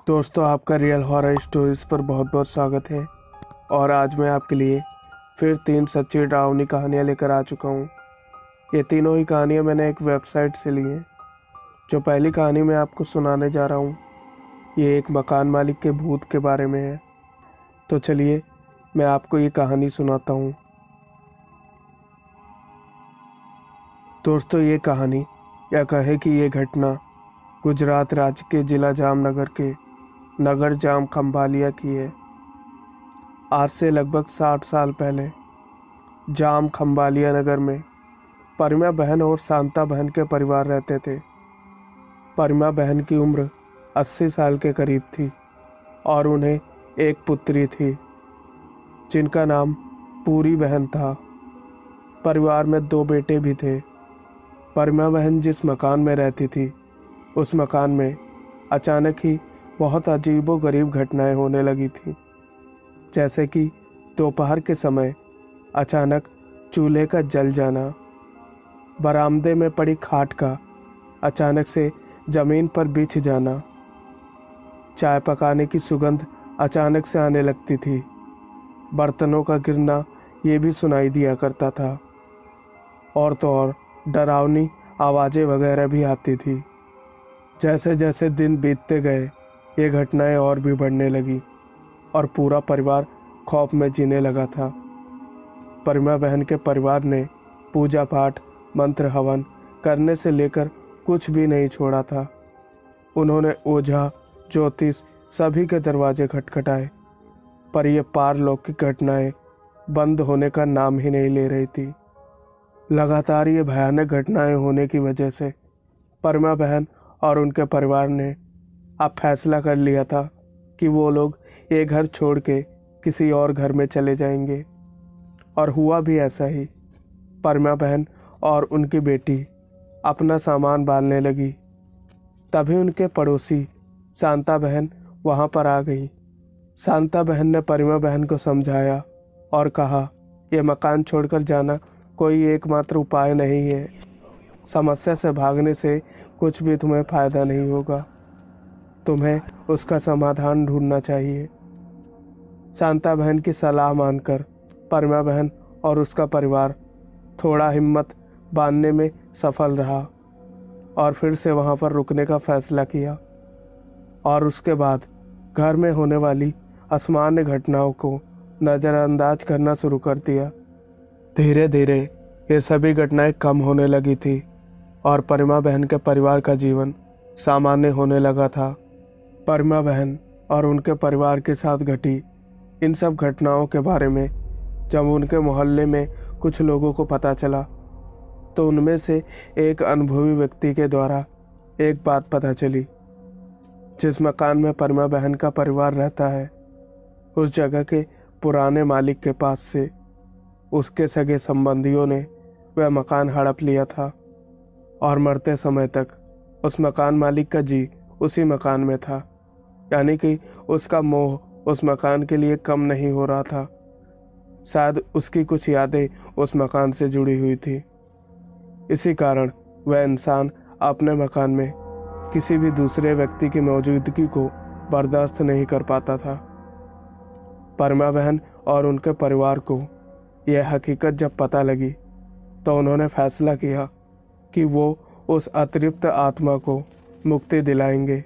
दोस्तों, आपका real horror stories पर बहुत बहुत स्वागत है। और आज मैं आपके लिए फिर 3 सच्ची डरावनी कहानियाँ लेकर आ चुका हूँ। ये तीनों ही कहानियाँ मैंने एक वेबसाइट से ली हैं। जो पहली कहानी मैं आपको सुनाने जा रहा हूँ, ये एक मकान मालिक के भूत के बारे में है। तो चलिए मैं आपको ये कहानी सुनाता हूँ। दोस्तों, ये कहानी या कहे कि ये घटना गुजरात राज्य के ज़िला जामनगर के नगर जाम खंभालिया की है। आज से लगभग 60 साल पहले जाम खंभालिया नगर में परिमा बहन और शांता बहन के परिवार रहते थे। परिमा बहन की उम्र 80 साल के करीब थी और उन्हें एक पुत्री थी जिनका नाम पूरी बहन था। परिवार में 2 बेटे भी थे। परिमा बहन जिस मकान में रहती थी, उस मकान में अचानक ही बहुत अजीबोगरीब घटनाएं होने लगी थीं। जैसे कि दोपहर के समय अचानक चूल्हे का जल जाना, बरामदे में पड़ी खाट का अचानक से जमीन पर बिछ जाना, चाय पकाने की सुगंध अचानक से आने लगती थी, बर्तनों का गिरना ये भी सुनाई दिया करता था। और तो और डरावनी आवाज़ें वगैरह भी आती थी। जैसे जैसे दिन बीतते गए, ये घटनाएं और भी बढ़ने लगी और पूरा परिवार खौफ में जीने लगा था। परिमा बहन के परिवार ने पूजा पाठ, मंत्र हवन करने से लेकर कुछ भी नहीं छोड़ा था। उन्होंने ओझा, ज्योतिष सभी के दरवाजे खटखटाए, पर यह पारलौकिक घटनाएं बंद होने का नाम ही नहीं ले रही थी। लगातार ये भयानक घटनाएं होने की वजह से परिमा बहन और उनके परिवार ने अब फैसला कर लिया था कि वो लोग ये घर छोड़ के किसी और घर में चले जाएंगे। और हुआ भी ऐसा ही। परिमा बहन और उनकी बेटी अपना सामान बांधने लगी। तभी उनके पड़ोसी शांता बहन वहाँ पर आ गई। शांता बहन ने परिमा बहन को समझाया और कहा, यह मकान छोड़कर जाना कोई एकमात्र उपाय नहीं है। समस्या से भागने से कुछ भी तुम्हें फायदा नहीं होगा। तुम्हें उसका समाधान ढूंढना चाहिए। शांता बहन की सलाह मानकर परिमा बहन और उसका परिवार थोड़ा हिम्मत बांधने में सफल रहा और फिर से वहां पर रुकने का फैसला किया। और उसके बाद घर में होने वाली असामान्य घटनाओं को नज़रअंदाज करना शुरू कर दिया। धीरे धीरे ये सभी घटनाएं कम होने लगी थी और परिमा बहन के परिवार का जीवन सामान्य होने लगा था। परिमा बहन और उनके परिवार के साथ घटी इन सब घटनाओं के बारे में जब उनके मोहल्ले में कुछ लोगों को पता चला, तो उनमें से एक अनुभवी व्यक्ति के द्वारा एक बात पता चली। जिस मकान में परिमा बहन का परिवार रहता है, उस जगह के पुराने मालिक के पास से उसके सगे संबंधियों ने वह मकान हड़प लिया था और मरते समय तक उस मकान मालिक का जी उसी मकान में था। यानी कि उसका मोह उस मकान के लिए कम नहीं हो रहा था। शायद उसकी कुछ यादें उस मकान से जुड़ी हुई थी। इसी कारण वह इंसान अपने मकान में किसी भी दूसरे व्यक्ति की मौजूदगी को बर्दाश्त नहीं कर पाता था। परिमा बहन और उनके परिवार को यह हकीकत जब पता लगी, तो उन्होंने फैसला किया कि वो उस अतृप्त आत्मा को मुक्ति दिलाएंगे।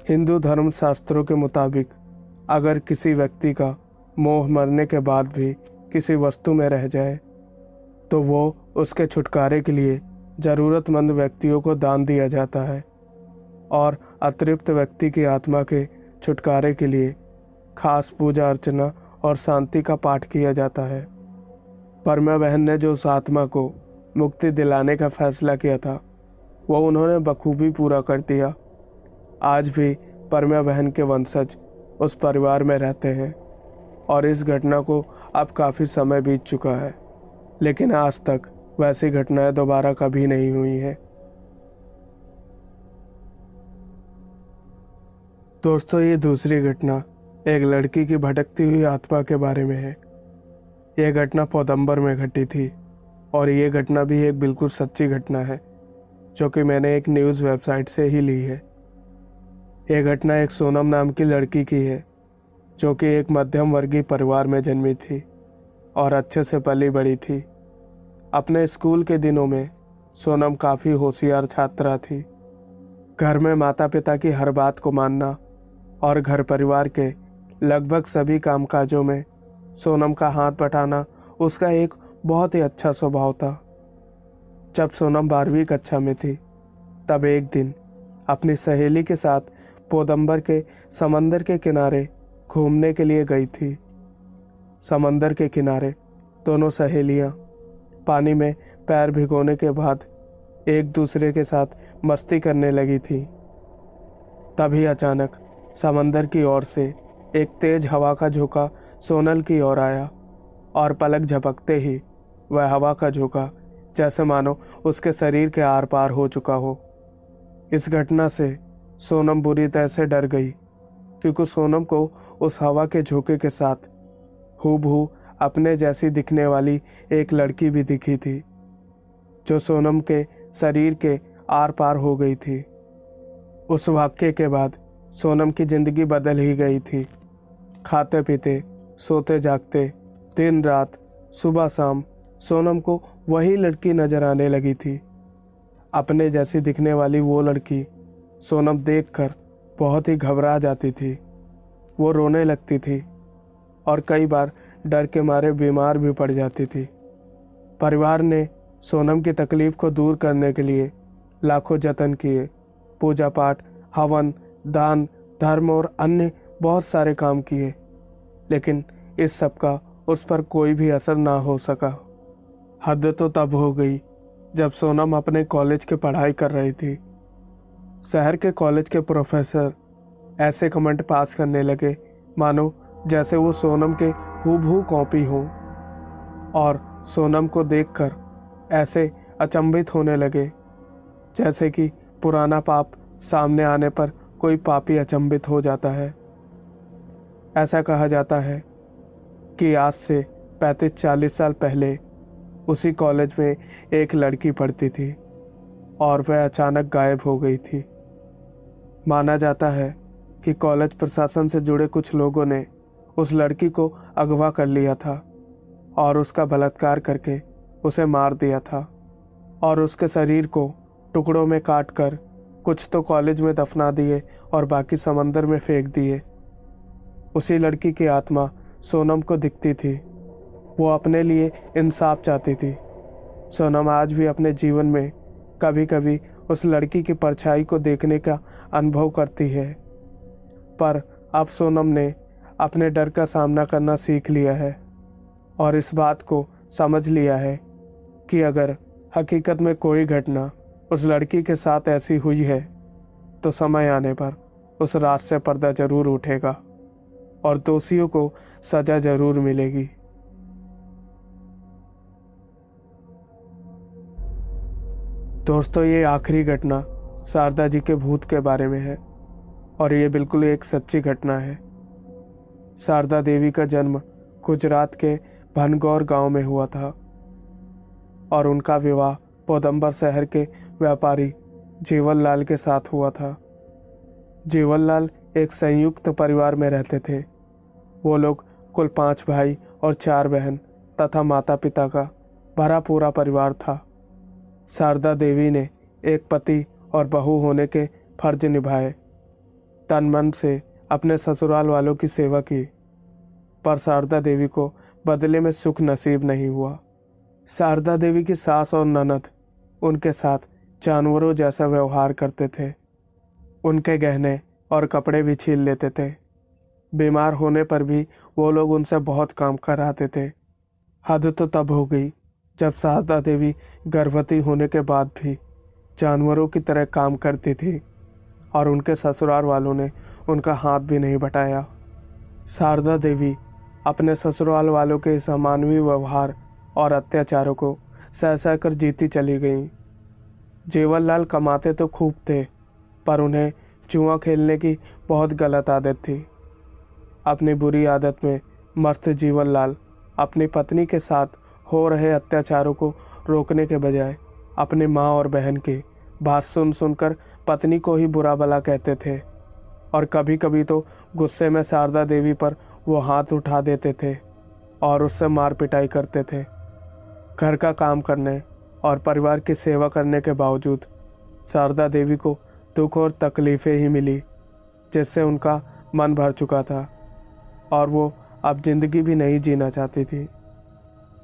हिंदू धर्म शास्त्रों के मुताबिक अगर किसी व्यक्ति का मोह मरने के बाद भी किसी वस्तु में रह जाए, तो वो उसके छुटकारे के लिए ज़रूरतमंद व्यक्तियों को दान दिया जाता है और अतृप्त व्यक्ति की आत्मा के छुटकारे के लिए खास पूजा अर्चना और शांति का पाठ किया जाता है। परिमा बहन ने जो उस आत्मा को मुक्ति दिलाने का फैसला किया था, वो उन्होंने बखूबी पूरा कर दिया। आज भी परिमा बहन के वंशज उस परिवार में रहते हैं और इस घटना को अब काफ़ी समय बीत चुका है, लेकिन आज तक वैसी घटनाएं दोबारा कभी नहीं हुई हैं। दोस्तों, ये दूसरी घटना एक लड़की की भटकती हुई आत्मा के बारे में है। यह घटना पौदंबर में घटी थी और ये घटना भी एक बिल्कुल सच्ची घटना है, जो कि मैंने एक न्यूज़ वेबसाइट से ही ली है। यह घटना एक सोनम नाम की लड़की की है, जो कि एक मध्यम वर्गीय परिवार में जन्मी थी और अच्छे से पली बड़ी थी। अपने स्कूल के दिनों में सोनम काफ़ी होशियार छात्रा थी। घर में माता पिता की हर बात को मानना और घर परिवार के लगभग सभी कामकाजों में सोनम का हाथ बटाना उसका एक बहुत ही अच्छा स्वभाव था। जब सोनम 12वीं कक्षा में थी, तब एक दिन अपनी सहेली के साथ पोदम्बर के समंदर के किनारे घूमने के लिए गई थी। समंदर के किनारे दोनों सहेलियां पानी में पैर भिगोने के बाद एक दूसरे के साथ मस्ती करने लगी थी। तभी अचानक समंदर की ओर से एक तेज हवा का झोंका सोनल की ओर आया और पलक झपकते ही वह हवा का झोंका जैसे मानो उसके शरीर के आर पार हो चुका हो। इस घटना से सोनम बुरी तरह से डर गई, क्योंकि सोनम को उस हवा के झोंके के साथ हूबहू अपने जैसी दिखने वाली एक लड़की भी दिखी थी, जो सोनम के शरीर के आर पार हो गई थी। उस वाक्य के बाद सोनम की जिंदगी बदल ही गई थी। खाते पीते, सोते जागते, दिन रात, सुबह शाम सोनम को वही लड़की नजर आने लगी थी। अपने जैसी दिखने वाली वो लड़की सोनम देखकर बहुत ही घबरा जाती थी। वो रोने लगती थी और कई बार डर के मारे बीमार भी पड़ जाती थी। परिवार ने सोनम की तकलीफ को दूर करने के लिए लाखों जतन किए। पूजा पाठ, हवन, दान, धर्म और अन्य बहुत सारे काम किए, लेकिन इस सब का उस पर कोई भी असर ना हो सका। हद तो तब हो गई जब सोनम अपने कॉलेज की पढ़ाई कर रही थी। शहर के कॉलेज के प्रोफेसर ऐसे कमेंट पास करने लगे मानो जैसे वो सोनम के हूबहू कॉपी हों, और सोनम को देखकर ऐसे अचंभित होने लगे जैसे कि पुराना पाप सामने आने पर कोई पापी अचंभित हो जाता है। ऐसा कहा जाता है कि आज से 35-40 साल पहले उसी कॉलेज में एक लड़की पढ़ती थी और वह अचानक गायब हो गई थी। माना जाता है कि कॉलेज प्रशासन से जुड़े कुछ लोगों ने उस लड़की को अगवा कर लिया था और उसका बलात्कार करके उसे मार दिया था और उसके शरीर को टुकड़ों में काट कर कुछ तो कॉलेज में दफना दिए और बाकी समंदर में फेंक दिए। उसी लड़की की आत्मा सोनम को दिखती थी। वो अपने लिए इंसाफ चाहती थी। सोनम आज भी अपने जीवन में कभी कभी उस लड़की की परछाई को देखने का अनुभव करती है, पर अब सोनम ने अपने डर का सामना करना सीख लिया है और इस बात को समझ लिया है कि अगर हकीकत में कोई घटना उस लड़की के साथ ऐसी हुई है, तो समय आने पर उस रात से पर्दा जरूर उठेगा और दोषियों को सजा जरूर मिलेगी। दोस्तों, ये आखिरी घटना शारदा जी के भूत के बारे में है और ये बिल्कुल एक सच्ची घटना है। शारदा देवी का जन्म गुजरात के भनगौर गांव में हुआ था और उनका विवाह पोदम्बर शहर के व्यापारी जीवनलाल के साथ हुआ था। जीवनलाल एक संयुक्त परिवार में रहते थे। वो लोग कुल 5 भाई और 4 बहन तथा माता पिता का भरा पूरा परिवार था। शारदा देवी ने एक पति और बहू होने के फर्ज निभाए, तन मन से अपने ससुराल वालों की सेवा की, पर शारदा देवी को बदले में सुख नसीब नहीं हुआ। शारदा देवी की सास और ननद उनके साथ जानवरों जैसा व्यवहार करते थे। उनके गहने और कपड़े भी छीन लेते थे। बीमार होने पर भी वो लोग उनसे बहुत काम कराते थे। हद तो तब हो गई जब शारदा देवी गर्भवती होने के बाद भी जानवरों की तरह काम करती थी और उनके ससुराल वालों ने उनका हाथ भी नहीं बटाया। शारदा देवी अपने ससुराल वालों के इस अमानवीय व्यवहार और अत्याचारों को सह सह कर जीती चली गईं। जीवनलाल कमाते तो खूब थे, पर उन्हें जुआ खेलने की बहुत गलत आदत थी। अपनी बुरी आदत में मस्त जीवनलाल अपनी पत्नी के साथ हो रहे अत्याचारों को रोकने के बजाय अपनी माँ और बहन की बात सुनकर पत्नी को ही बुरा भला कहते थे और कभी कभी तो गुस्से में शारदा देवी पर वो हाथ उठा देते थे और उससे मार पिटाई करते थे। घर का काम करने और परिवार की सेवा करने के बावजूद शारदा देवी को दुख और तकलीफ़ें ही मिली, जिससे उनका मन भर चुका था और वो अब जिंदगी भी नहीं जीना चाहती थी।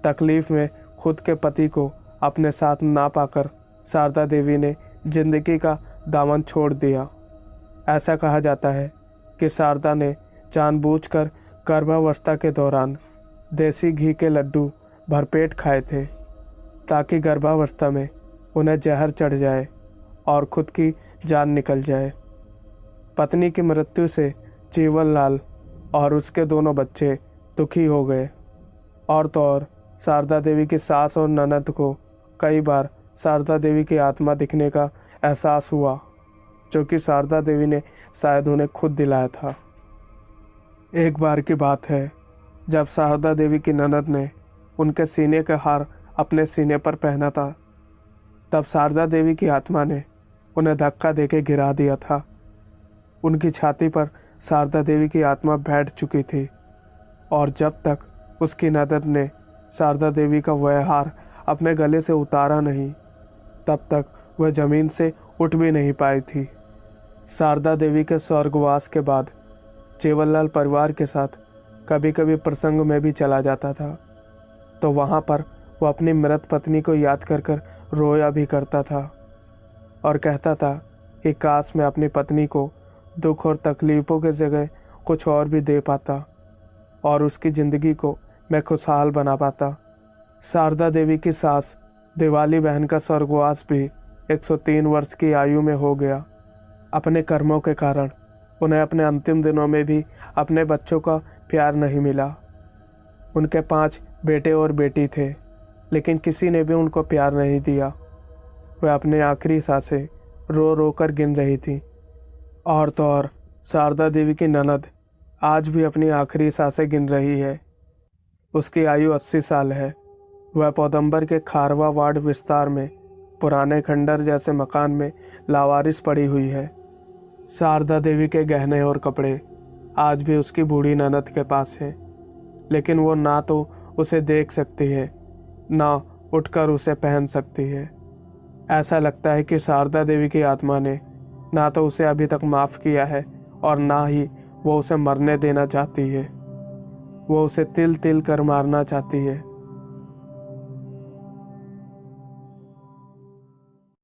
तकलीफ में खुद के पति को अपने साथ ना पाकर शारदा देवी ने जिंदगी का दामन छोड़ दिया। ऐसा कहा जाता है कि शारदा ने जानबूझकर गर्भावस्था के दौरान देसी घी के लड्डू भरपेट खाए थे, ताकि गर्भावस्था में उन्हें जहर चढ़ जाए और खुद की जान निकल जाए। पत्नी की मृत्यु से जीवनलाल और उसके दोनों बच्चे दुखी हो गए। और तो और शारदा देवी की सास और ननद को कई बार शारदा देवी की आत्मा दिखने का एहसास हुआ, जो कि शारदा देवी ने शायद उन्हें खुद दिलाया था। एक बार की बात है, जब शारदा देवी की ननद ने उनके सीने का हार अपने सीने पर पहना था, तब शारदा देवी की आत्मा ने उन्हें धक्का देके गिरा दिया था। उनकी छाती पर शारदा देवी की आत्मा बैठ चुकी थी और जब तक उसकी ननद ने शारदा देवी का वह हार अपने गले से उतारा नहीं, तब तक वह जमीन से उठ भी नहीं पाई थी। शारदा देवी के स्वर्गवास के बाद जीवनलाल परिवार के साथ कभी कभी प्रसंग में भी चला जाता था, तो वहाँ पर वो अपनी मृत पत्नी को याद कर कर रोया भी करता था और कहता था कि काश मैं अपनी पत्नी को दुख और तकलीफ़ों की जगह कुछ और भी दे पाता और उसकी ज़िंदगी को मैं खुशहाल बना पाता। शारदा देवी की सास दिवाली बहन का स्वर्गवास भी 103 वर्ष की आयु में हो गया। अपने कर्मों के कारण उन्हें अपने अंतिम दिनों में भी अपने बच्चों का प्यार नहीं मिला। उनके 5 बेटे और बेटी थे, लेकिन किसी ने भी उनको प्यार नहीं दिया। वह अपने आखिरी सांसें रो रो कर गिन रही थी। और तो और शारदा देवी की ननद आज भी अपनी आखिरी सांसें गिन रही है। उसकी आयु 80 साल है। वह पौदंबर के खारवा वार्ड विस्तार में पुराने खंडर जैसे मकान में लावारिस पड़ी हुई है। शारदा देवी के गहने और कपड़े आज भी उसकी बूढ़ी ननद के पास हैं, लेकिन वो ना तो उसे देख सकती है, ना उठकर उसे पहन सकती है। ऐसा लगता है कि शारदा देवी की आत्मा ने ना तो उसे अभी तक माफ़ किया है और ना ही वो उसे मरने देना चाहती है। वो उसे तिल तिल कर मारना चाहती है।